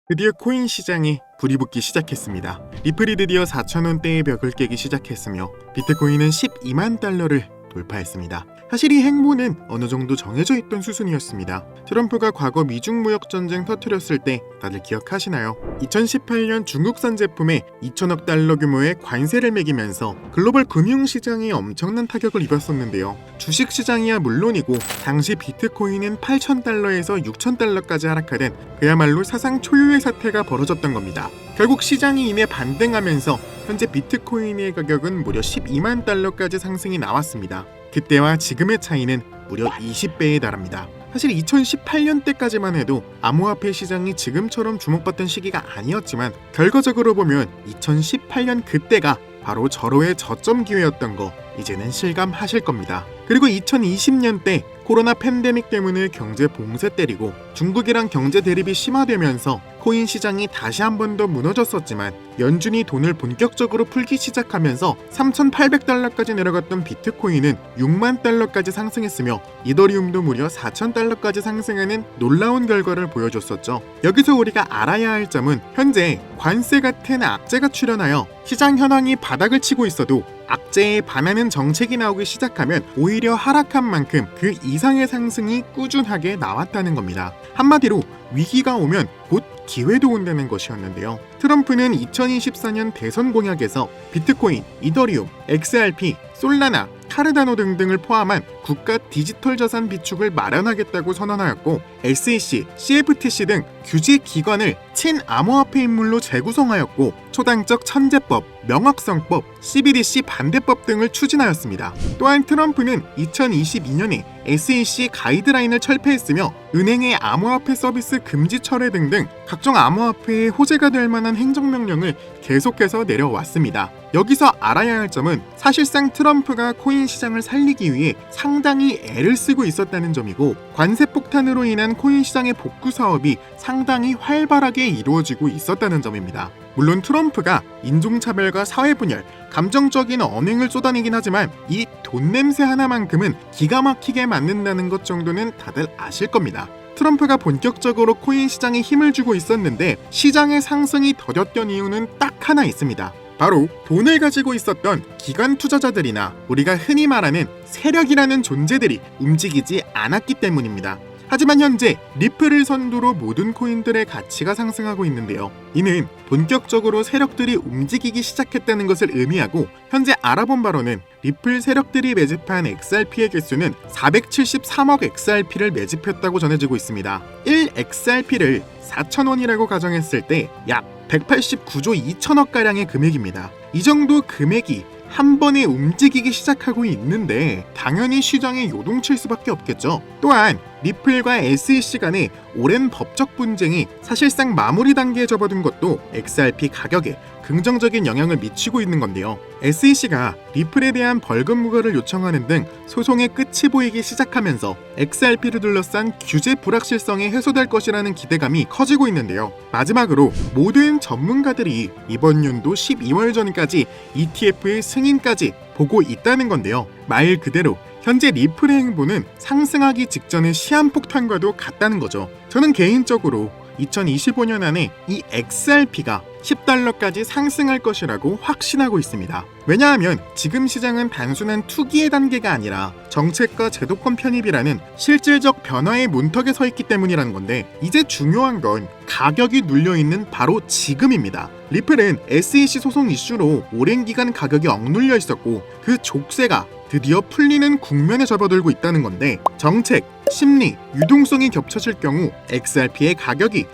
드디어 코인 시장에 불이 붙기 시작했습니다. 리플이 드디어 4,000원대의 벽을 깨기 시작했으며 비트코인은 12만 달러를 돌파했습니다. 사실 이 행보는 어느 정도 정해져 있던 수순이었습니다. 트럼프가 과거 미중 무역 전쟁 터뜨렸을 때 다들 기억하시나요? 2018년 중국산 제품에 2천억 달러 규모의 관세를 매기면서 글로벌 금융시장이 엄청난 타격을 입었었는데요. 주식시장이야 물론이고 당시 비트코인은 8,000달러에서 6,000달러까지 하락하던 그야말로 사상 초유의 사태가 벌어졌던 겁니다. 결국 시장이 이내 반등하면서 현재 비트코인의 가격은 무려 12만 달러까지 상승이 나왔습니다. 그때와 지금의 차이는 무려 20배에 달합니다. 사실 2018년 때까지만 해도 암호화폐 시장이 지금처럼 주목받던 시기가 아니었지만 결과적으로 보면 2018년 그때가 바로 절호의 저점 기회였던 거 이제는 실감하실 겁니다. 그리고 2020년 때 코로나 팬데믹 때문에 경제 봉쇄 때리고 중국이랑 경제 대립이 심화되면서 코인 시장이 다시 한 번 더 무너졌었지만 연준이 돈을 본격적으로 풀기 시작하면서 3,800달러까지 내려갔던 비트코인은 6만 달러까지 상승했으며 이더리움도 무려 4,000달러까지 상승하는 놀라운 결과를 보여줬었죠. 여기서 우리가 알아야 할 점은 현재 관세 같은 악재가 출현하여 시장 현황이 바닥을 치고 있어도 악재에 반하는 정책이 나오기 시작하면 오히려 하락한 만큼 그 이상의 상승이 꾸준하게 나왔다는 겁니다. 한마디로 위기가 오면 곧 기회도 온다는 것이었는데요. 트럼프는 2024년 대선 공약에서 비트코인, 이더리움, XRP, 솔라나, 카르다노 등등을 포함한 국가 디지털 자산 비축을 마련하겠다고 선언하였고 SEC, CFTC 등 규제 기관을 친암호화폐 인물로 재구성하였고 초당적 천재법, 명확성법, CBDC 반대법 등을 추진하였습니다. 또한 트럼프는 2022년에 SEC 가이드라인을 철폐했으며 은행의 암호화폐 서비스 금지 철회 등등 각종 암호화폐의 호재가 될 만한 행정명령을 계속해서 내려왔습니다. 여기서 알아야 할 점은 사실상 트럼프가 코인 시장을 살리기 위해 상당히 애를 쓰고 있었다는 점이고 관세 폭탄으로 인한 코인 시장의 복구 사업이 상당히 활발하게 이루어지고 있었다는 점입니다. 물론 트럼프가 인종차별과 사회분열, 감정적인 언행을 쏟아내긴 하지만 이 돈 냄새 하나만큼은 기가 막히게 맞는다는 것 정도는 다들 아실 겁니다. 트럼프가 본격적으로 코인 시장에 힘을 주고 있었는데 시장의 상승이 더뎠던 이유는 딱 하나 있습니다. 바로 돈을 가지고 있었던 기관 투자자들이나 우리가 흔히 말하는 세력이라는 존재들이 움직이지 않았기 때문입니다. 하지만 현재 리플을 선두로 모든 코인들의 가치가 상승하고 있는데요. 이는 본격적으로 세력들이 움직이기 시작했다는 것을 의미하고 현재 알아본 바로는 리플 세력들이 매집한 XRP의 개수는 473억 XRP를 매집했다고 전해지고 있습니다. 1XRP를 4,000원이라고 가정했을 때 약 189조 2천억가량의 금액입니다. 이 정도 금액이 한 번에 움직이기 시작하고 있는데 당연히 시장에 요동칠 수밖에 없겠죠. 또한 리플과 SEC 간의 오랜 법적 분쟁이 사실상 마무리 단계에 접어든 것도 XRP 가격에 긍정적인 영향을 미치고 있는 건데요. SEC가 리플에 대한 벌금 부과를 요청하는 등 소송의 끝이 보이기 시작하면서 XRP를 둘러싼 규제 불확실성이 해소될 것이라는 기대감이 커지고 있는데요. 마지막으로 모든 전문가들이 이번 연도 12월 전까지 ETF의 승인까지 보고 있다는 건데요. 말 그대로 현재 리플의 행보는 상승하기 직전의 시한폭탄과도 같다는 거죠. 저는 개인적으로 2025년 안에 이 XRP가 10달러까지 상승할 것이라고 확신하고 있습니다. 왜냐하면 지금 시장은 단순한 투기의 단계가 아니라 정책과 제도권 편입이라는 실질적 변화의 문턱에 서 있기 때문이라는 건데 이제 중요한 건 가격이 눌려있는 바로 지금입니다. 리플은 SEC 소송 이슈로 오랜 기간 가격이 억눌려 있었고 그 족쇄가 드디어 풀리는 국면에 접어들고 있다는 건데 정책, 심리, 유동성이 겹쳐질 경우 XRP의 가격이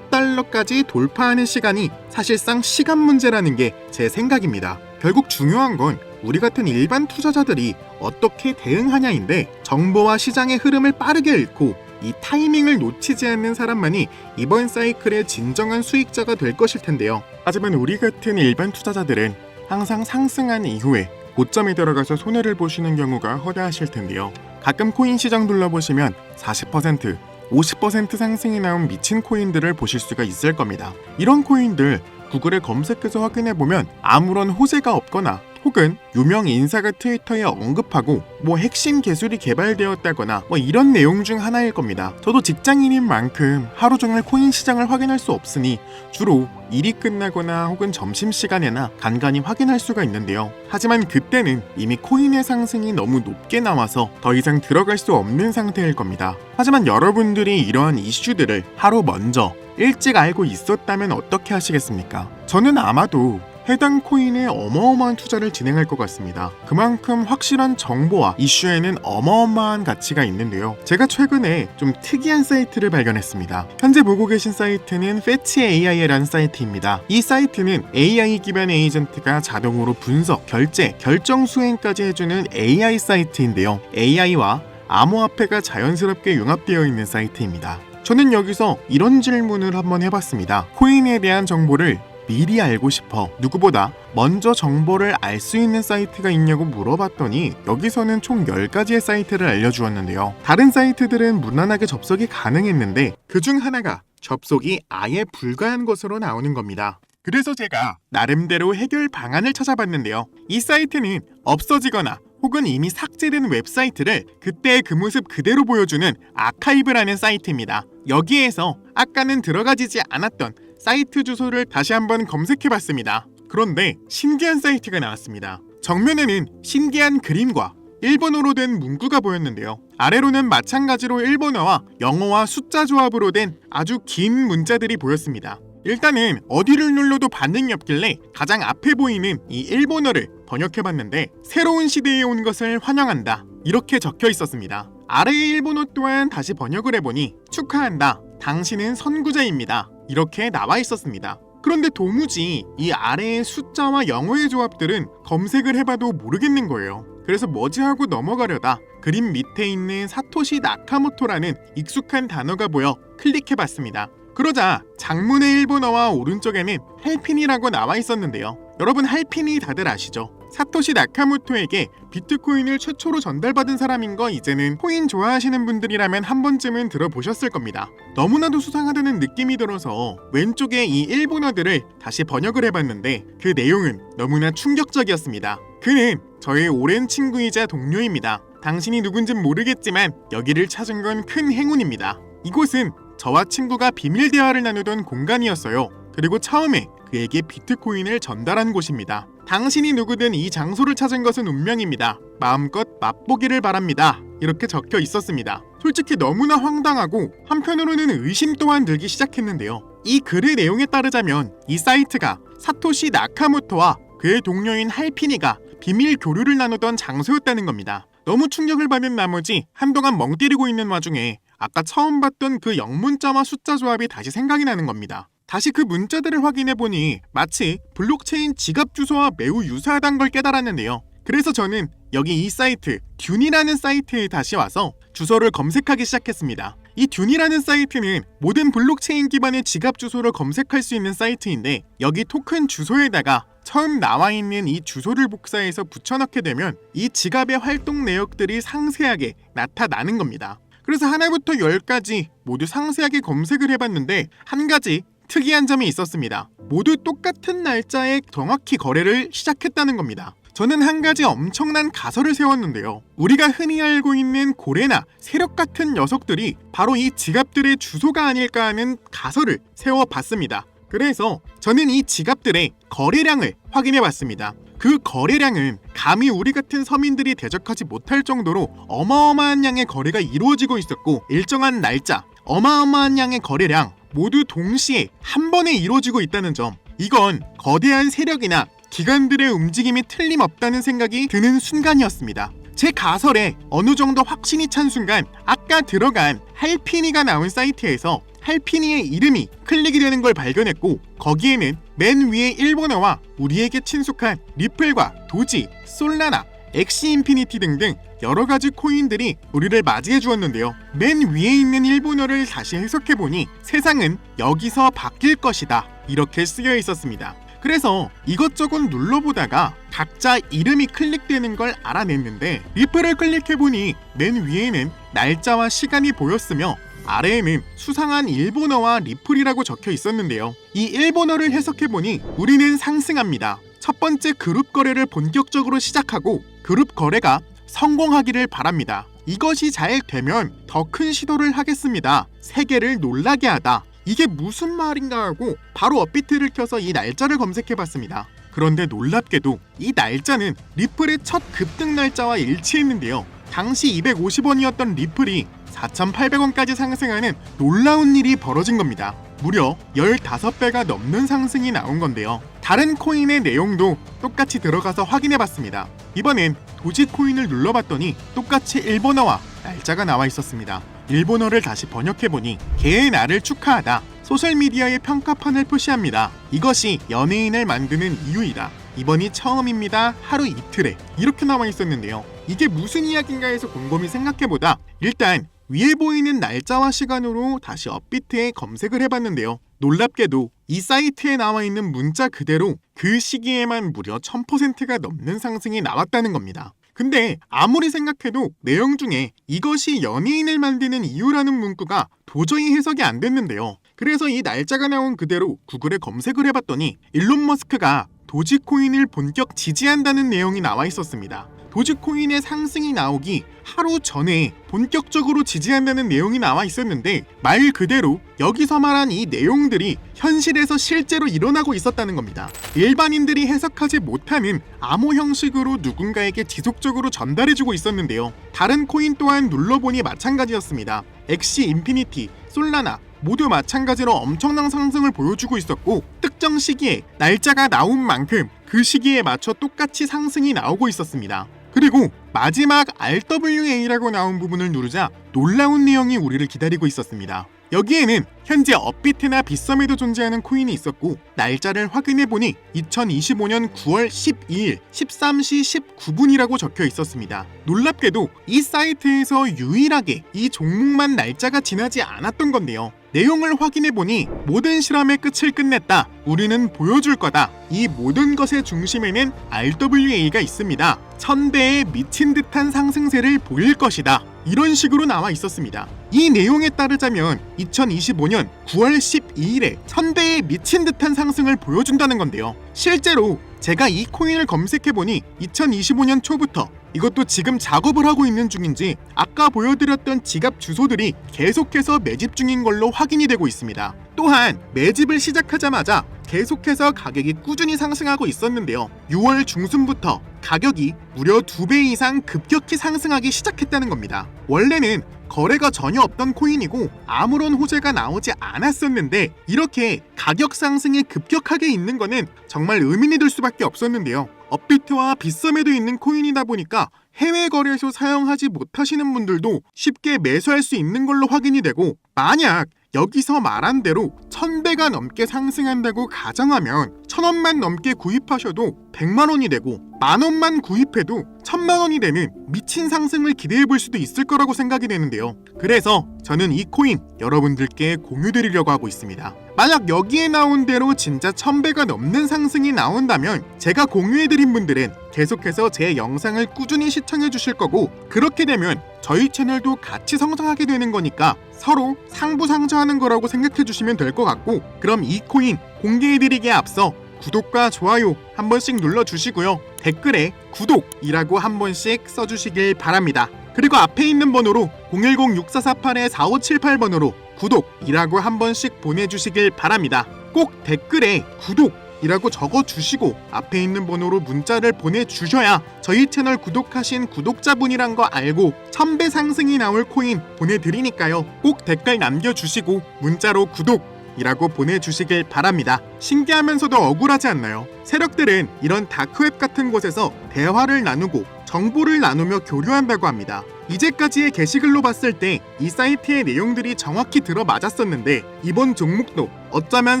10달러까지 돌파하는 시간이 사실상 시간 문제라는 게 제 생각입니다. 결국 중요한 건 우리 같은 일반 투자자들이 어떻게 대응하냐인데 정보와 시장의 흐름을 빠르게 읽고 이 타이밍을 놓치지 않는 사람만이 이번 사이클의 진정한 수익자가 될 것일 텐데요. 하지만 우리 같은 일반 투자자들은 항상 상승한 이후에 고점에 들어가서 손해를 보시는 경우가 허다하실 텐데요. 가끔 코인 시장 둘러보시면 40%, 50% 상승이 나온 미친 코인들을 보실 수가 있을 겁니다. 이런 코인들 구글에 검색해서 확인해보면 아무런 호재가 없거나 혹은 유명 인사가 트위터에 언급하고 뭐 핵심 기술이 개발되었다거나 뭐 이런 내용 중 하나일 겁니다. 저도 직장인인 만큼 하루 종일 코인 시장을 확인할 수 없으니 주로 일이 끝나거나 혹은 점심시간에나 간간히 확인할 수가 있는데요. 하지만 그때는 이미 코인의 상승이 너무 높게 나와서 더 이상 들어갈 수 없는 상태일 겁니다. 하지만 여러분들이 이러한 이슈들을 하루 먼저 일찍 알고 있었다면 어떻게 하시겠습니까? 저는 아마도 해당 코인에 어마어마한 투자를 진행할 것 같습니다. 그만큼 확실한 정보와 이슈에는 어마어마한 가치가 있는데요. 제가 최근에 좀 특이한 사이트를 발견했습니다. 현재 보고 계신 사이트는 fetchAI라는 사이트입니다. 이 사이트는 AI 기반 에이전트가 자동으로 분석, 결제, 결정 수행까지 해주는 AI 사이트인데요. AI와 암호화폐가 자연스럽게 융합되어 있는 사이트입니다. 저는 여기서 이런 질문을 한번 해봤습니다. 코인에 대한 정보를 미리 알고 싶어 누구보다 먼저 정보를 알 수 있는 사이트가 있냐고 물어봤더니 여기서는 총 10가지의 사이트를 알려주었는데요. 다른 사이트들은 무난하게 접속이 가능했는데 그중 하나가 접속이 아예 불가한 것으로 나오는 겁니다. 그래서 제가 나름대로 해결 방안을 찾아봤는데요. 이 사이트는 없어지거나 혹은 이미 삭제된 웹사이트를 그때의 그 모습 그대로 보여주는 아카이브라는 사이트입니다. 여기에서 아까는 들어가지지 않았던 사이트 주소를 다시 한번 검색해봤습니다. 그런데 신기한 사이트가 나왔습니다. 정면에는 신기한 그림과 일본어로 된 문구가 보였는데요. 아래로는 마찬가지로 일본어와 영어와 숫자 조합으로 된 아주 긴 문자들이 보였습니다. 일단은 어디를 눌러도 반응이 없길래 가장 앞에 보이는 이 일본어를 번역해봤는데 새로운 시대에 온 것을 환영한다 이렇게 적혀 있었습니다. 아래의 일본어 또한 다시 번역을 해보니 축하한다 당신은 선구자입니다 이렇게 나와 있었습니다. 그런데 도무지 이 아래의 숫자와 영어의 조합들은 검색을 해봐도 모르겠는 거예요. 그래서 뭐지 하고 넘어가려다 그림 밑에 있는 사토시 나카모토라는 익숙한 단어가 보여 클릭해봤습니다. 그러자 장문의 일본어와 오른쪽에는 할핀이라고 나와 있었는데요. 여러분 할핀이 다들 아시죠? 사토시 나카모토에게 비트코인을 최초로 전달받은 사람인 거 이제는 코인 좋아하시는 분들이라면 한 번쯤은 들어보셨을 겁니다. 너무나도 수상하다는 느낌이 들어서 왼쪽에 이 일본어들을 다시 번역을 해봤는데 그 내용은 너무나 충격적이었습니다. 그는 저의 오랜 친구이자 동료입니다. 당신이 누군진 모르겠지만 여기를 찾은 건 큰 행운입니다. 이곳은 저와 친구가 비밀 대화를 나누던 공간이었어요. 그리고 처음에 그에게 비트코인을 전달한 곳입니다. 당신이 누구든 이 장소를 찾은 것은 운명입니다. 마음껏 맛보기를 바랍니다. 이렇게 적혀 있었습니다. 솔직히 너무나 황당하고 한편으로는 의심 또한 들기 시작했는데요. 이 글의 내용에 따르자면 이 사이트가 사토시 나카모토와 그의 동료인 할피니가 비밀 교류를 나누던 장소였다는 겁니다. 너무 충격을 받은 나머지 한동안 멍 때리고 있는 와중에 아까 처음 봤던 그 영문자와 숫자 조합이 다시 생각이 나는 겁니다. 다시 그 문자들을 확인해보니 마치 블록체인 지갑 주소와 매우 유사하다는 걸 깨달았는데요. 그래서 저는 여기 이 사이트 듄이라는 사이트에 다시 와서 주소를 검색하기 시작했습니다. 이 듄이라는 사이트는 모든 블록체인 기반의 지갑 주소를 검색할 수 있는 사이트인데 여기 토큰 주소에다가 처음 나와 있는 이 주소를 복사해서 붙여넣게 되면 이 지갑의 활동 내역들이 상세하게 나타나는 겁니다. 그래서 하나부터 10까지 모두 상세하게 검색을 해봤는데 한 가지 특이한 점이 있었습니다. 모두 똑같은 날짜에 정확히 거래를 시작했다는 겁니다. 저는 한 가지 엄청난 가설을 세웠는데요. 우리가 흔히 알고 있는 고래나 세력 같은 녀석들이 바로 이 지갑들의 주소가 아닐까 하는 가설을 세워봤습니다. 그래서 저는 이 지갑들의 거래량을 확인해봤습니다. 그 거래량은 감히 우리 같은 서민들이 대적하지 못할 정도로 어마어마한 양의 거래가 이루어지고 있었고 일정한 날짜, 어마어마한 양의 거래량 모두 동시에 한 번에 이루어지고 있다는 점, 이건 거대한 세력이나 기관들의 움직임이 틀림없다는 생각이 드는 순간이었습니다. 제 가설에 어느 정도 확신이 찬 순간 아까 들어간 할피니가 나온 사이트에서 할피니의 이름이 클릭이 되는 걸 발견했고 거기에는 맨 위에 일본어와 우리에게 친숙한 리플과 도지, 솔라나, 엑시 인피니티 등등 여러가지 코인들이 우리를 맞이해 주었는데요. 맨 위에 있는 일본어를 다시 해석해보니 세상은 여기서 바뀔 것이다 이렇게 쓰여 있었습니다. 그래서 이것저것 눌러보다가 각자 이름이 클릭되는 걸 알아냈는데 리플을 클릭해보니 맨 위에는 날짜와 시간이 보였으며 아래에는 수상한 일본어와 리플이라고 적혀 있었는데요. 이 일본어를 해석해보니 우리는 상승합니다. 첫 번째 그룹 거래를 본격적으로 시작하고 그룹 거래가 성공하기를 바랍니다. 이것이 잘 되면 더 큰 시도를 하겠습니다. 세계를 놀라게 하다. 이게 무슨 말인가 하고 바로 업비트를 켜서 이 날짜를 검색해봤습니다. 그런데 놀랍게도 이 날짜는 리플의 첫 급등 날짜와 일치했는데요. 당시 250원이었던 리플이 4,800원까지 상승하는 놀라운 일이 벌어진 겁니다. 무려 15배가 넘는 상승이 나온 건데요. 다른 코인의 내용도 똑같이 들어가서 확인해봤습니다. 이번엔 도지코인을 눌러봤더니 똑같이 일본어와 날짜가 나와 있었습니다. 일본어를 다시 번역해보니 개의 날을 축하하다. 소셜미디어의 평가판을 표시합니다. 이것이 연예인을 만드는 이유이다. 이번이 처음입니다. 하루 이틀에 이렇게 나와 있었는데요. 이게 무슨 이야기인가 해서 곰곰이 생각해보다 일단 위에 보이는 날짜와 시간으로 다시 업비트에 검색을 해봤는데요. 놀랍게도 이 사이트에 나와 있는 문자 그대로 그 시기에만 무려 1000%가 넘는 상승이 나왔다는 겁니다. 근데 아무리 생각해도 내용 중에 이것이 연예인을 만드는 이유라는 문구가 도저히 해석이 안 됐는데요. 그래서 이 날짜가 나온 그대로 구글에 검색을 해봤더니 일론 머스크가 도지코인을 본격 지지한다는 내용이 나와 있었습니다. 도지코인의 상승이 나오기 하루 전에 본격적으로 지지한다는 내용이 나와 있었는데 말 그대로 여기서 말한 이 내용들이 현실에서 실제로 일어나고 있었다는 겁니다. 일반인들이 해석하지 못하는 암호 형식으로 누군가에게 지속적으로 전달해주고 있었는데요. 다른 코인 또한 눌러보니 마찬가지였습니다. 엑시 인피니티, 솔라나 모두 마찬가지로 엄청난 상승을 보여주고 있었고 특정 시기에 날짜가 나온 만큼 그 시기에 맞춰 똑같이 상승이 나오고 있었습니다. 그리고 마지막 RWA라고 나온 부분을 누르자 놀라운 내용이 우리를 기다리고 있었습니다. 여기에는 현재 업비트나 빗썸에도 존재하는 코인이 있었고 날짜를 확인해보니 2025년 9월 12일 13시 19분이라고 적혀 있었습니다. 놀랍게도 이 사이트에서 유일하게 이 종목만 날짜가 지나지 않았던 건데요. 내용을 확인해보니 모든 실험의 끝을 끝냈다. 우리는 보여줄 거다. 이 모든 것의 중심에는 RWA가 있습니다. 1000배의 미친 듯한 상승세를 보일 것이다. 이런 식으로 나와 있었습니다. 이 내용에 따르자면 2025년 9월 12일에 1000배의 미친 듯한 상승을 보여준다는 건데요. 실제로 제가 이 코인을 검색해보니 2025년 초부터 이것도 지금 작업을 하고 있는 중인지 아까 보여드렸던 지갑 주소들이 계속해서 매집 중인 걸로 확인이 되고 있습니다. 또한 매집을 시작하자마자 계속해서 가격이 꾸준히 상승하고 있었는데요. 6월 중순부터 가격이 무려 2배 이상 급격히 상승하기 시작했다는 겁니다. 원래는 거래가 전혀 없던 코인이고 아무런 호재가 나오지 않았었는데 이렇게 가격 상승이 급격하게 있는 거는 정말 의문이 들 수밖에 없었는데요. 업비트와 빗썸에도 있는 코인이다 보니까 해외 거래소 사용하지 못하시는 분들도 쉽게 매수할 수 있는 걸로 확인이 되고 만약 여기서 말한 대로 1000배가 넘게 상승한다고 가정하면 1000원만 넘게 구입하셔도 100만원이 되고 만원만 구입해도 1000만원이 되는 미친 상승을 기대해볼 수도 있을 거라고 생각이 되는데요. 그래서 저는 이 코인 여러분들께 공유드리려고 하고 있습니다. 만약 여기에 나온 대로 진짜 1000배가 넘는 상승이 나온다면 제가 공유해드린 분들은 계속해서 제 영상을 꾸준히 시청해 주실 거고 그렇게 되면 저희 채널도 같이 성장하게 되는 거니까 서로 상부상조하는 거라고 생각해 주시면 될 것 같고 그럼 이 코인 공개해드리기에 앞서 구독과 좋아요 한 번씩 눌러주시고요. 댓글에 구독이라고 한 번씩 써주시길 바랍니다. 그리고 앞에 있는 번호로 010-6448-4578번으로 구독이라고 한 번씩 보내주시길 바랍니다. 꼭 댓글에 구독이라고 적어주시고 앞에 있는 번호로 문자를 보내주셔야 저희 채널 구독하신 구독자분이란 거 알고 1000배 상승이 나올 코인 보내드리니까요. 꼭 댓글 남겨주시고 문자로 구독이라고 보내주시길 바랍니다. 신기하면서도 억울하지 않나요? 세력들은 이런 다크웹 같은 곳에서 대화를 나누고 정보를 나누며 교류한다고 합니다. 이제까지의 게시글로 봤을 때 이 사이트의 내용들이 정확히 들어맞았었는데 이번 종목도 어쩌면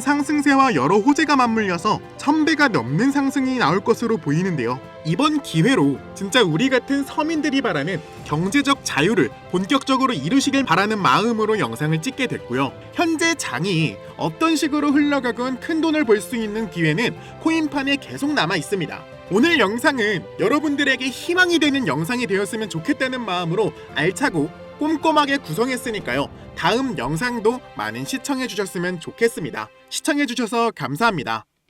상승세와 여러 호재가 맞물려서 1000배가 넘는 상승이 나올 것으로 보이는데요. 이번 기회로 진짜 우리 같은 서민들이 바라는 경제적 자유를 본격적으로 이루시길 바라는 마음으로 영상을 찍게 됐고요. 현재 장이 어떤 식으로 흘러가건 큰 돈을 벌 수 있는 기회는 코인판에 계속 남아 있습니다. 오늘 영상은 여러분들에게 희망이 되는 영상이 되었으면 좋겠다는 마음으로 알차고 꼼꼼하게 구성했으니까요. 다음 영상도 많은 시청해 주셨으면 좋겠습니다. 시청해 주셔서 감사합니다.